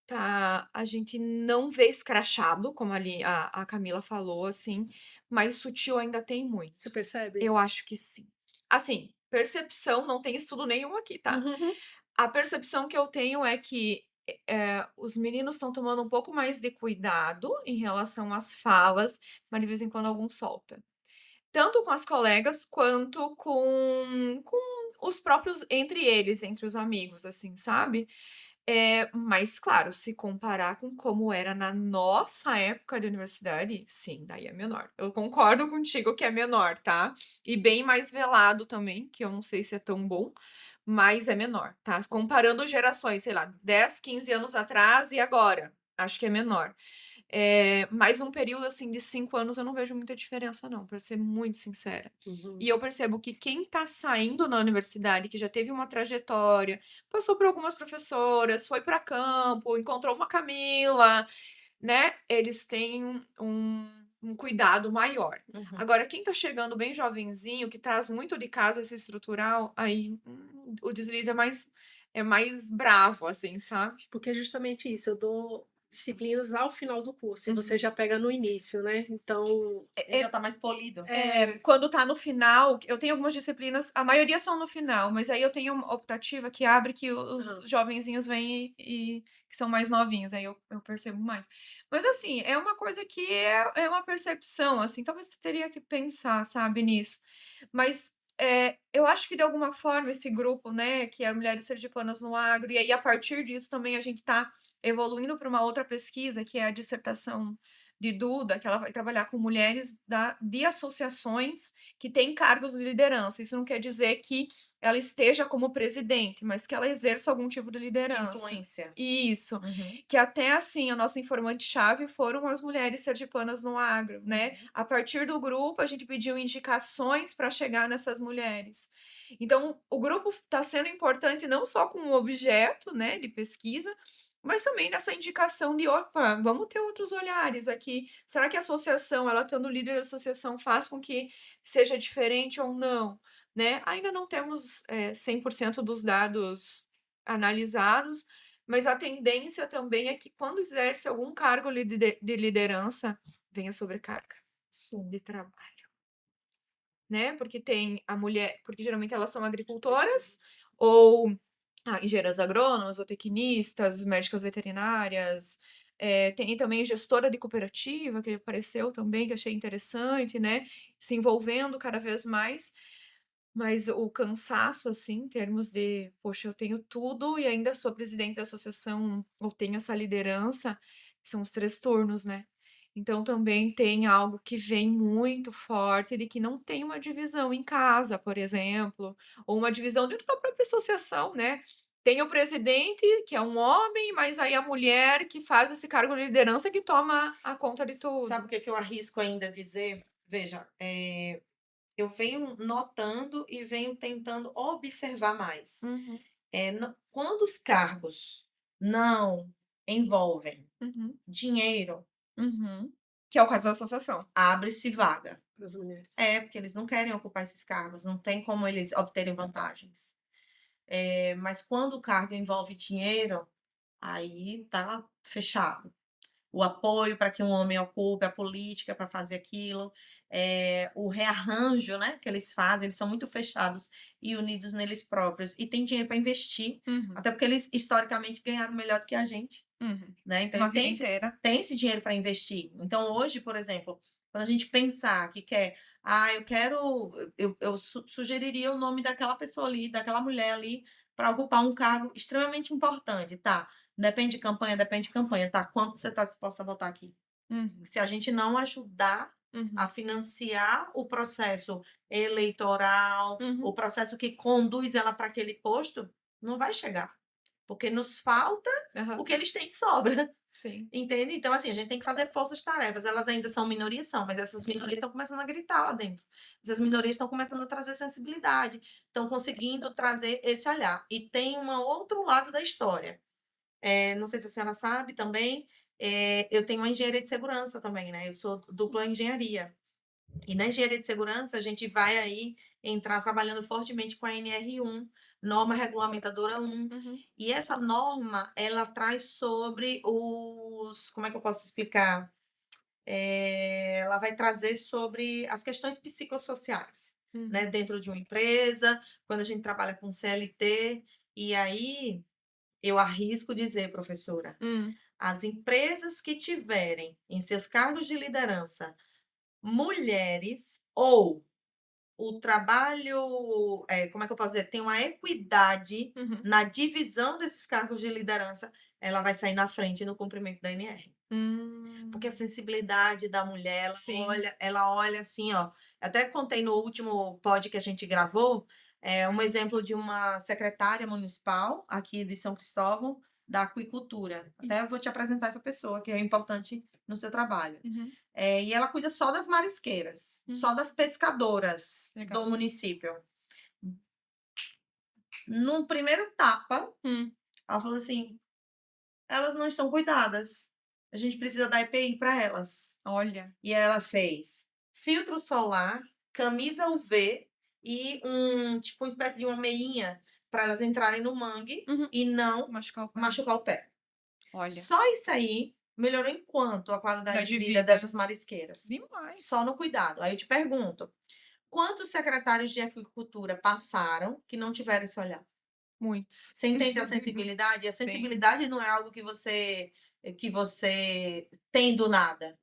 a gente não vê escrachado, como ali a Camila falou, assim, mas sutil ainda tem muito. Você percebe? Eu acho que sim. Assim, percepção, não tem estudo nenhum aqui, tá? Uhum. A percepção que eu tenho é que os meninos estão tomando um pouco mais de cuidado em relação às falas, mas de vez em quando algum solta. Tanto com as colegas quanto com os próprios entre eles, entre os amigos, assim, sabe? Mas claro, se comparar com como era na nossa época de universidade, sim, daí é menor. Eu concordo contigo que é menor, tá? E bem mais velado também, que eu não sei se é tão bom, mas é menor, tá? Comparando gerações, sei lá, 10, 15 anos atrás e agora, acho que é menor. Mais um período assim de 5 anos eu não vejo muita diferença, não, para ser muito sincera. Uhum. E eu percebo que quem está saindo na universidade, que já teve uma trajetória, passou por algumas professoras, foi para campo, encontrou uma Camila, né? Eles têm um cuidado maior. Uhum. Agora, quem está chegando bem jovenzinho, que traz muito de casa esse estrutural, aí o deslize é mais bravo, assim, sabe? Porque é justamente isso, eu dou disciplinas ao final do curso, e Uhum. você já pega no início, né? Então, Ele já tá mais polido. quando tá no final, eu tenho algumas disciplinas, a maioria são no final, mas aí eu tenho uma optativa que abre que os jovenzinhos vêm e que são mais novinhos, aí eu percebo mais. Mas assim, é uma coisa que é uma percepção, assim, talvez você teria que pensar, sabe, nisso. Mas eu acho que de alguma forma esse grupo, né, que é Mulheres Sergipanas no Agro, e aí a partir disso também a gente tá evoluindo para uma outra pesquisa, que é a dissertação de Duda, que ela vai trabalhar com mulheres de associações que têm cargos de liderança. Isso não quer dizer que ela esteja como presidente, mas que ela exerça algum tipo de De liderança. influência. Isso. Uhum. Que até assim, a nossa informante-chave foram as mulheres sergipanas no agro, né? A partir do grupo, a gente pediu indicações para chegar nessas mulheres. Então, o grupo está sendo importante não só como objeto, né, de pesquisa, mas também nessa indicação de, opa, vamos ter outros olhares aqui. Será que a associação, ela tendo líder da associação, faz com que seja diferente ou não? Né? Ainda não temos 100% dos dados analisados, mas a tendência também é que quando exerce algum cargo de liderança, venha sobrecarga Sim. de trabalho, né? Porque tem a mulher, porque geralmente elas são agricultoras ou engenheiras agrônomas, ou tecnistas, médicas veterinárias. Tem também gestora de cooperativa, que apareceu também, que achei interessante, né? Se envolvendo cada vez mais. Mas o cansaço, assim, em termos de, poxa, eu tenho tudo e ainda sou presidente da associação, ou tenho essa liderança, são os 3 turnos, né? Então também tem algo que vem muito forte de que não tem uma divisão em casa, por exemplo, ou uma divisão dentro da própria associação, né? Tem o presidente, que é um homem, mas aí a mulher que faz esse cargo de liderança que toma a conta de Sabe o tudo. que eu arrisco ainda dizer? Veja, eu venho notando e venho tentando observar mais. Uhum, Quando os cargos não envolvem uhum, dinheiro, uhum. Que é o caso da associação. abre-se vaga. Para as mulheres. Porque eles não querem ocupar esses cargos, não tem como eles obterem vantagens. Mas quando o cargo envolve dinheiro, aí tá fechado. O apoio para que um homem ocupe, a política para fazer aquilo, o rearranjo, né, que eles fazem, eles são muito fechados e unidos neles próprios e tem dinheiro para investir, Uhum, até porque eles historicamente ganharam melhor do que a gente, uhum. né? Então Uma ele vida inteira. tem esse dinheiro para investir. Então hoje, por exemplo, quando a gente pensar que quer, eu quero, eu sugeriria o nome daquela pessoa ali, daquela mulher ali, para ocupar um cargo extremamente importante, tá? Depende de campanha, tá? Quanto você está disposta a botar aqui? Uhum, Se a gente não ajudar uhum, a financiar o processo eleitoral, o uhum. processo que conduz ela para aquele posto, não vai chegar. Porque nos falta Aham, o que eles têm de sobra. sim. Entende? Então, assim, a gente tem que fazer forças-tarefas. Elas ainda são minorias, são, mas essas minorias estão começando a gritar lá dentro. Essas minorias estão começando a trazer sensibilidade, estão conseguindo trazer esse olhar. E tem um outro lado da história. Não sei se a senhora sabe também, eu tenho uma engenharia de segurança também, né? Eu sou dupla engenharia. E na engenharia de segurança, a gente vai aí entrar trabalhando fortemente com a NR1, norma regulamentadora 1. Uhum, E essa norma, ela traz sobre como é que eu posso explicar? Ela vai trazer sobre as questões psicossociais, né, uhum, dentro de uma empresa, quando a gente trabalha com CLT, e aí eu arrisco dizer, professora, as empresas que tiverem em seus cargos de liderança mulheres ou o trabalho, como é que eu posso dizer? Tem uma equidade uhum. na divisão desses cargos de liderança, ela vai sair na frente no cumprimento da NR. Porque a sensibilidade da mulher, Sim. ela olha assim, ó. Até contei no último pod que a gente gravou, um exemplo de uma secretária municipal aqui de São Cristóvão, da aquicultura. Até eu vou te apresentar essa pessoa, que é importante no seu trabalho. Uhum, E ela cuida só das marisqueiras, só das pescadoras legal. do município. Num primeiro tapa, ela falou assim: elas não estão cuidadas. A gente precisa dar EPI para elas. Olha. E ela fez filtro solar, camisa UV e tipo uma espécie de uma meinha para elas entrarem no mangue Uhum. e não Machucar o pé. machucar o pé. Olha. Só isso aí melhorou em quanto a qualidade de vida vida. dessas marisqueiras? Demais. Só no cuidado. Aí eu te pergunto, quantos secretários de agricultura passaram que não tiveram esse olhar? Muitos. Você entende a sensibilidade? A Sim. sensibilidade não é algo que você tem do nada.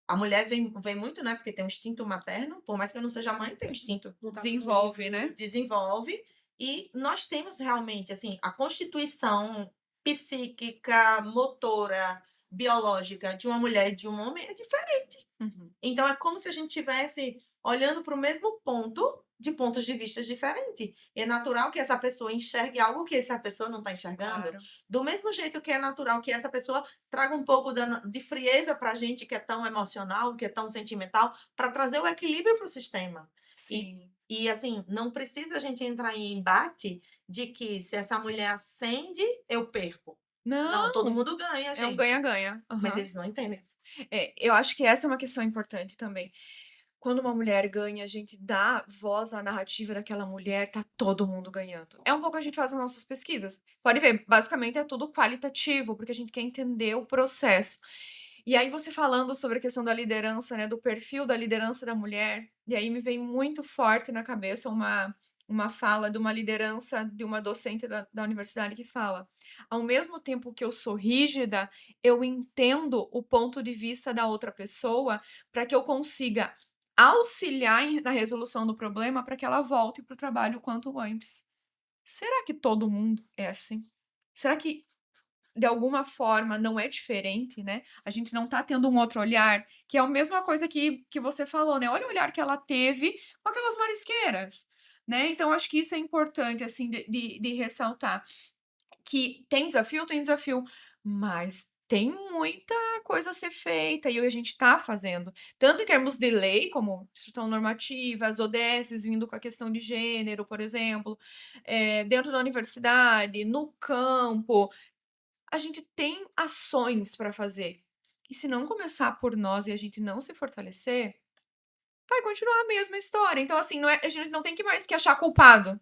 A mulher vem muito, né? Porque tem um instinto materno, por mais que eu não seja mãe, tem um instinto. Desenvolve, né? Desenvolve. E nós temos realmente, assim, a constituição psíquica, motora, biológica de uma mulher e de um homem é diferente. Uhum. Então é como se a gente estivesse olhando para o mesmo ponto de pontos de vista diferentes. É natural que essa pessoa enxergue algo que essa pessoa não está enxergando. Claro. Do mesmo jeito que é natural que essa pessoa traga um pouco de frieza para a gente que é tão emocional, que é tão sentimental, para trazer o equilíbrio para o sistema. Sim. E assim, não precisa a gente entrar em embate de que se essa mulher acende, eu perco. Não, todo Não, mundo ganha, é um gente. ganha-ganha. Mas Aham. eles não entendem isso. Eu acho que essa é uma questão importante também. Quando uma mulher ganha, a gente dá voz à narrativa daquela mulher, tá todo mundo ganhando. É um pouco a gente faz as nossas pesquisas. Pode ver, basicamente é tudo qualitativo, porque a gente quer entender o processo. E aí você falando sobre a questão da liderança, né, do perfil da liderança da mulher, e aí me vem muito forte na cabeça uma fala de uma liderança de uma docente da universidade que fala: ao mesmo tempo que eu sou rígida, eu entendo o ponto de vista da outra pessoa para que eu consiga auxiliar na resolução do problema para que ela volte para o trabalho o quanto antes. Será que todo mundo é assim? Será que de alguma forma não é diferente, né? A gente não tá tendo um outro olhar, que é a mesma coisa que você falou, né? Olha o olhar que ela teve com aquelas marisqueiras, né? Então, acho que isso é importante, assim, de ressaltar. Que tem desafio, mas tem muita coisa a ser feita e a gente tá fazendo. Tanto em termos de lei, como instrução normativa, as ODSs vindo com a questão de gênero, por exemplo, dentro da universidade, no campo, a gente tem ações para fazer. E se não começar por nós e a gente não se fortalecer, vai continuar a mesma história. Então, assim, a gente não tem que mais que achar culpado.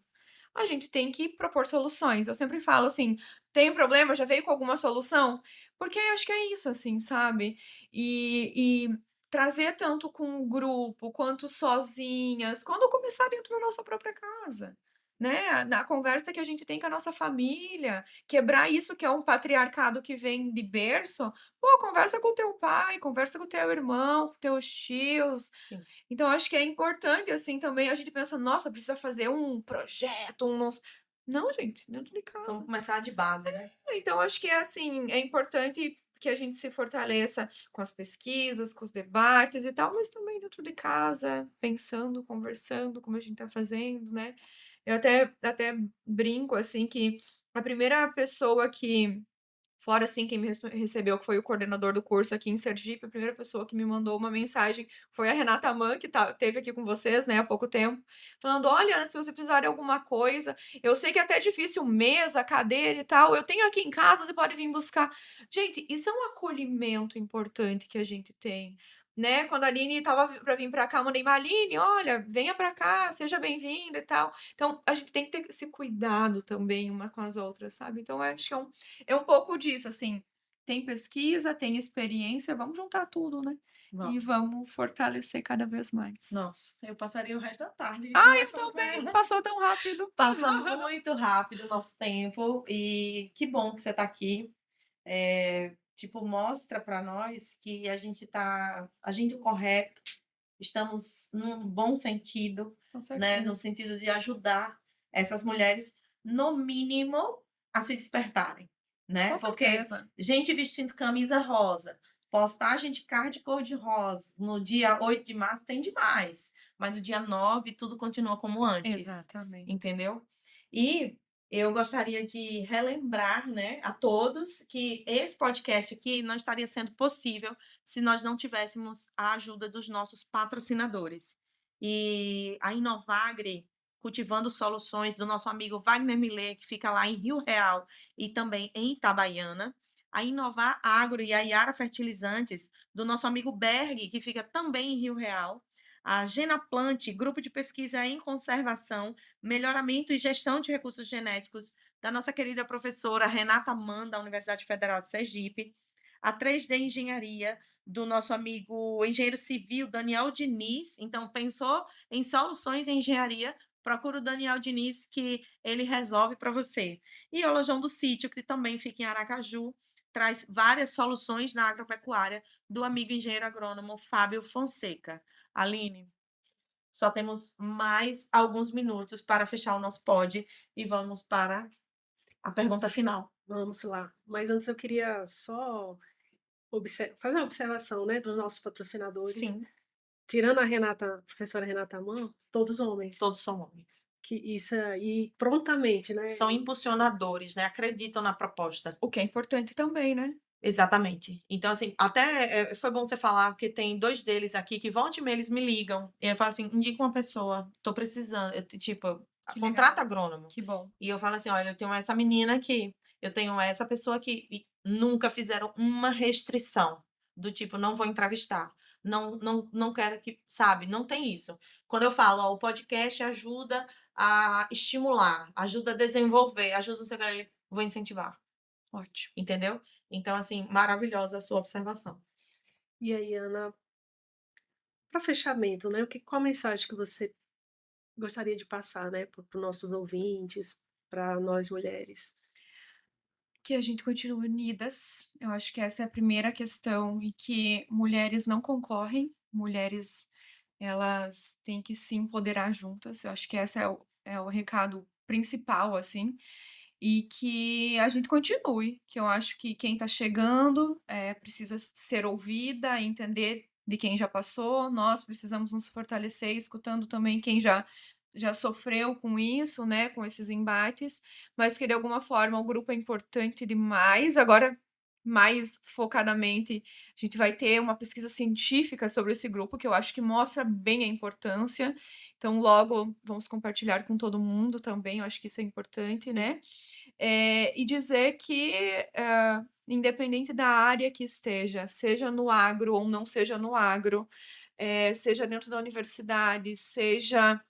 A gente tem que propor soluções. Eu sempre falo assim: tem um problema, já veio com alguma solução? Porque eu acho que é isso, assim, sabe? E trazer tanto com o grupo quanto sozinhas, quando começar dentro da nossa própria casa. Né? Na conversa que a gente tem com a nossa família, quebrar isso que é um patriarcado que vem de berço. Pô, conversa com o teu pai, conversa com o teu irmão, com teus tios, Sim. então acho que é importante, assim, também a gente pensa: "Nossa, precisa fazer um projeto, um não gente, dentro de Vamos casa". começar de base, né? Então acho que é assim, é importante que a gente se fortaleça com as pesquisas, com os debates e tal, mas também dentro de casa, pensando, conversando, como a gente tá fazendo, né. Eu até brinco, assim, que a primeira pessoa que fora, assim, quem me recebeu, que foi o coordenador do curso aqui em Sergipe, a primeira pessoa que me mandou uma mensagem foi a Renata Mann, que esteve aqui com vocês, né, há pouco tempo, falando: "Olha, Ana, se você precisar de alguma coisa, eu sei que é até difícil mesa, cadeira e tal, eu tenho aqui em casa, você pode vir buscar". Gente, isso é um acolhimento importante que a gente tem, né. Quando a Aline estava para vir para cá, eu mandei: "Aline, olha, venha para cá, seja bem-vinda e tal". Então, a gente tem que ter esse cuidado também uma com as outras, sabe. Então eu acho que é um pouco disso, assim, tem pesquisa, tem experiência, vamos juntar tudo, né, e Vamos. vamos fortalecer cada vez mais. Nossa, eu passaria o resto da tarde Eu conversando com também, ela. passou tão rápido. Passa muito rápido o nosso tempo e que bom que você está aqui. Tipo, mostra para nós que a gente está agindo correto, estamos num bom sentido, Com né? certeza, No sentido de ajudar essas mulheres, no mínimo, a se despertarem, né? com Porque certeza. gente vestindo camisa rosa, postagem de card cor-de-rosa, no dia 8 de março tem demais, mas no dia 9 tudo continua como antes, Exatamente. entendeu? E eu gostaria de relembrar, né, a todos que esse podcast aqui não estaria sendo possível se nós não tivéssemos a ajuda dos nossos patrocinadores. E a Inovagre, cultivando soluções do nosso amigo Wagner Millet, que fica lá em Rio Real e também em Itabaiana. A Inovar Agro e a Iara Fertilizantes, do nosso amigo Berg, que fica também em Rio Real. A Genaplant, grupo de pesquisa em conservação, melhoramento e gestão de recursos genéticos, da nossa querida professora Renata Mann, da Universidade Federal de Sergipe. A 3D Engenharia, do nosso amigo engenheiro civil Daniel Diniz. Então, pensou em soluções em engenharia, procura o Daniel Diniz, que ele resolve para você. E o Lojão do Sítio, que também fica em Aracaju, traz várias soluções na agropecuária, do amigo engenheiro agrônomo Fábio Fonseca. Aline, só temos mais alguns minutos para fechar o nosso pod e vamos para a pergunta final. Vamos lá. Mas antes eu queria só fazer uma observação, né, dos nossos patrocinadores. Sim. tirando a professora Renata Mann, todos homens. Todos são homens. Que isso aí, prontamente, né? São impulsionadores, né? Acreditam na proposta. O que é importante também, né? Exatamente. Então, assim, até foi bom você falar, porque tem 2 deles aqui que volta e meia eles me ligam. E eu falo assim, indica uma pessoa, tô precisando. Tipo, Que contrata legal. agrônomo. Que bom. E eu falo assim, olha, eu tenho essa menina aqui, eu tenho essa pessoa aqui. E nunca fizeram uma restrição do tipo, não vou entrevistar. Não quero que, sabe, não tem isso. Quando eu falo, ó, o podcast ajuda a estimular, ajuda a desenvolver, ajuda não sei o que, vou incentivar. Ótimo. Entendeu? Então, assim, maravilhosa a sua observação. E aí, Ana, para fechamento, né? Qual a mensagem que você gostaria de passar, né, para os nossos ouvintes, para nós mulheres? Que a gente continue unidas. Eu acho que essa é a primeira questão e que mulheres não concorrem, mulheres elas têm que se empoderar juntas. Eu acho que esse é o recado principal, assim, e que a gente continue, que eu acho que quem está chegando precisa ser ouvida, entender de quem já passou, nós precisamos nos fortalecer, escutando também quem já sofreu com isso, né, com esses embates, mas que de alguma forma o grupo é importante demais. Agora, mais focadamente, a gente vai ter uma pesquisa científica sobre esse grupo, que eu acho que mostra bem a importância. Então, logo vamos compartilhar com todo mundo também, eu acho que isso é importante, né? E dizer que, independente da área que esteja, seja no agro ou não seja no agro, seja dentro da universidade, seja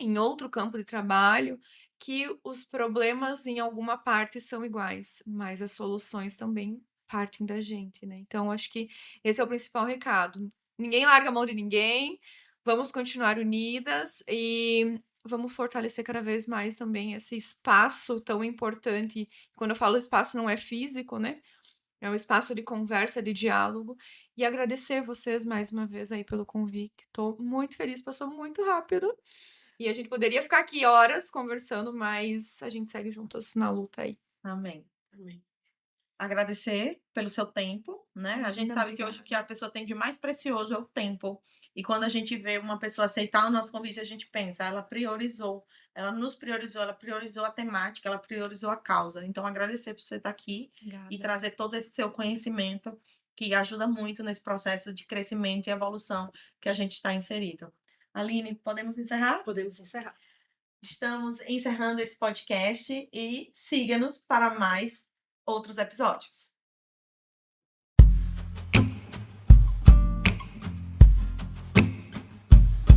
em outro campo de trabalho, que os problemas em alguma parte são iguais, mas as soluções também partem da gente, né? Então, acho que esse é o principal recado. Ninguém larga a mão de ninguém, vamos continuar unidas e vamos fortalecer cada vez mais também esse espaço tão importante. Quando eu falo espaço, não é físico, né? É um espaço de conversa, de diálogo. E agradecer vocês mais uma vez aí pelo convite. Estou muito feliz, passou muito rápido. E a gente poderia ficar aqui horas conversando, mas a gente segue juntas na luta aí. Amém. Amém. Agradecer pelo seu tempo, né? A gente Imagina, sabe que hoje o que a pessoa tem de mais precioso é o tempo. E quando a gente vê uma pessoa aceitar o nosso convite, a gente pensa, ela priorizou, ela nos priorizou, ela priorizou a temática, ela priorizou a causa. Então, agradecer por você estar aqui e Obrigada. trazer todo esse seu conhecimento, que ajuda muito nesse processo de crescimento e evolução que a gente está inserido. Aline, podemos encerrar? Podemos encerrar. Estamos encerrando esse podcast e siga-nos para mais outros episódios.